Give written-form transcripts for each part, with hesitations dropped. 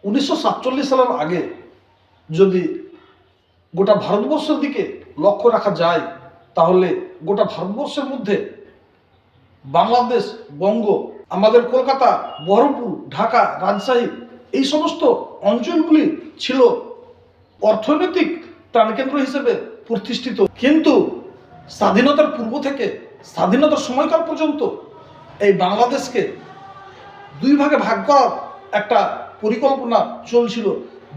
1947 সালের আগে যদি গোটা ভারতবর্ষের দিকে লক্ষ্য রাখা যায় তাহলে গোটা ভারতবর্ষের মধ্যে বাংলাদেশ, বঙ্গ, আমাদের কলকাতা, বহরমপুর, ঢাকা, রাজশাহী এই সমস্ত অঞ্চলগুলি ছিল অর্থনৈতিক প্রাণকেন্দ্র হিসেবে প্রতিষ্ঠিত। কিন্তু স্বাধীনতার পূর্ব থেকে স্বাধীনতার সময়কাল পর্যন্ত এই বাংলাদেশকে দুই ভাগে ভাগ করার একটা পরিকল্পনা চলছিল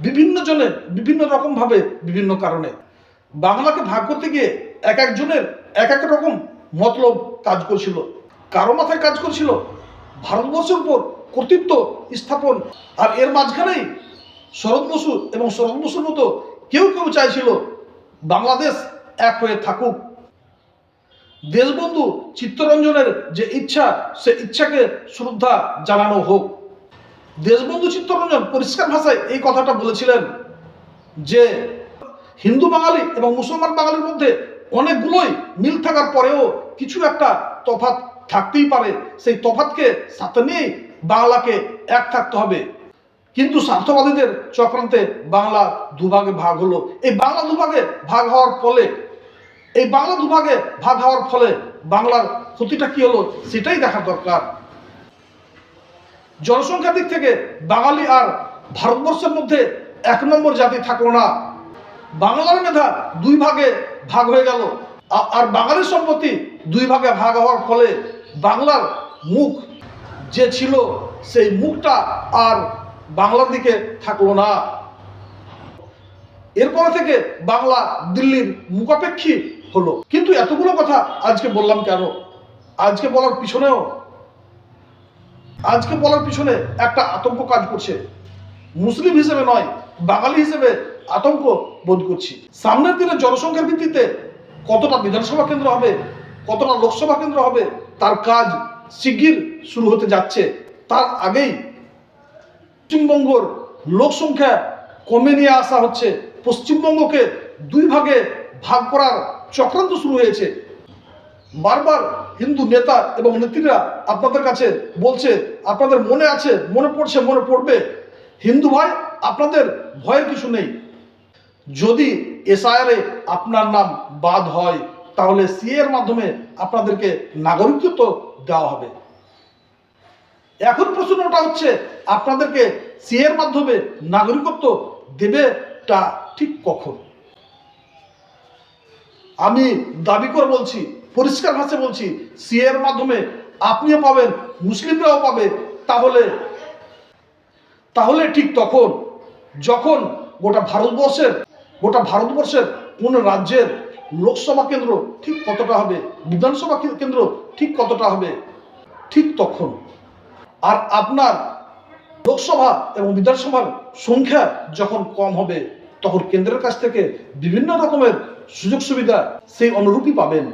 বিভিন্ন জনের বিভিন্ন রকমভাবে বিভিন্ন কারণে। বাংলাকে ভাগ করতে গিয়ে এক একজনের এক এক রকম মতলব কাজ করছিল। কারো মাথায় কাজ করছিল ভারতবর্ষের উপর কর্তৃত্ব স্থাপন, আর এর মাঝখানেই শরৎ বসু এবং শরৎ বসুর মতো কেউ কেউ চাইছিল বাংলাদেশ এক হয়ে থাকুক। দেশবন্ধু চিত্তরঞ্জনের যে ইচ্ছা, সে ইচ্ছাকে শ্রদ্ধা জানানো হোক। দেশবন্ধু চিত্তরঞ্জন পরিষ্কার ভাষায় এই কথাটা বলেছিলেন যে হিন্দু বাঙালি এবং মুসলমান বাঙালির মধ্যে অনেকগুলোই মিল থাকার পরেও কিছু একটা তফাৎ থাকতেই পারে, সেই তফাৎকে সাথে নিয়েই বাংলাকে এক থাকতে হবে। কিন্তু স্বার্থবাদীদের চক্রান্তে বাংলা দুভাগে ভাগ হলো। এই বাংলা দুভাগে ভাগ হওয়ার ফলে বাংলার ক্ষতিটা কি হলো সেটাই দেখা দরকার। জনসংখ্যার দিক থেকে বাঙালি আর ভারতবর্ষের মধ্যে এক নম্বর জাতি থাকলো না। বাংলার মেধা দুই ভাগে ভাগ হয়ে গেল, আর বাঙালির সম্পত্তি দুই ভাগে ভাগ হওয়ার ফলে বাংলার মুখ যে ছিল সেই মুখটা আর বাংলার দিকে থাকলো না। এরপরে থেকে বাংলা দিল্লির মুখাপেক্ষী হলো। কিন্তু এতগুলো কথা আজকে বললাম কেন? আজকে বলার পিছনে একটা আতঙ্ক কাজ করছে। মুসলিম হিসেবে নয়, বাঙালি হিসেবে আতঙ্ক বোধ করছি। সামনের দিনে জনসংখ্যার ভিত্তিতে কতটা বিধানসভা কেন্দ্র হবে, কতটা লোকসভা কেন্দ্র হবে, তার কাজ শিগগির শুরু হতে যাচ্ছে। তার আগেই পশ্চিমবঙ্গের লোক সংখ্যা কমে নিয়ে আসা হচ্ছে। পশ্চিমবঙ্গকে দুই ভাগে ভাগ করার চক্রান্ত শুরু হয়েছে। বারবার হিন্দু নেতা এবং নেত্রীরা আপনাদের কাছে বলছে, আপনাদের মনে আছে, মনে পড়বে, হিন্দু ভাই আপনাদের ভয়ের কিছু নেই। যদি এসআইআর এ আপনার নাম বাদ হয় তাহলে সিএ এর মাধ্যমে আপনাদেরকে নাগরিকত্ব দেওয়া হবে। এখন প্রশ্নটা হচ্ছে আপনাদেরকে সিএ এর মাধ্যমে নাগরিকত্ব দেবেটা ঠিক কখন? আমি দাবি করে বলছি, পরিষ্কার ভাষায় বলছি, সিএ এর মাধ্যমে আপনিও পাবেন, মুসলিমরাও পাবে। তাহলে ঠিক তখন যখন গোটা ভারতবর্ষের কোন রাজ্যের লোকসভা কেন্দ্র ঠিক কতটা হবে, বিধানসভা কেন্দ্র ঠিক কতটা হবে, ঠিক তখন। আর আপনার লোকসভা এবং বিধানসভার সংখ্যা যখন কম হবে তখন কেন্দ্রের কাছ থেকে বিভিন্ন রকমের সুযোগ সুবিধা সেই অনুরূপই পাবেন।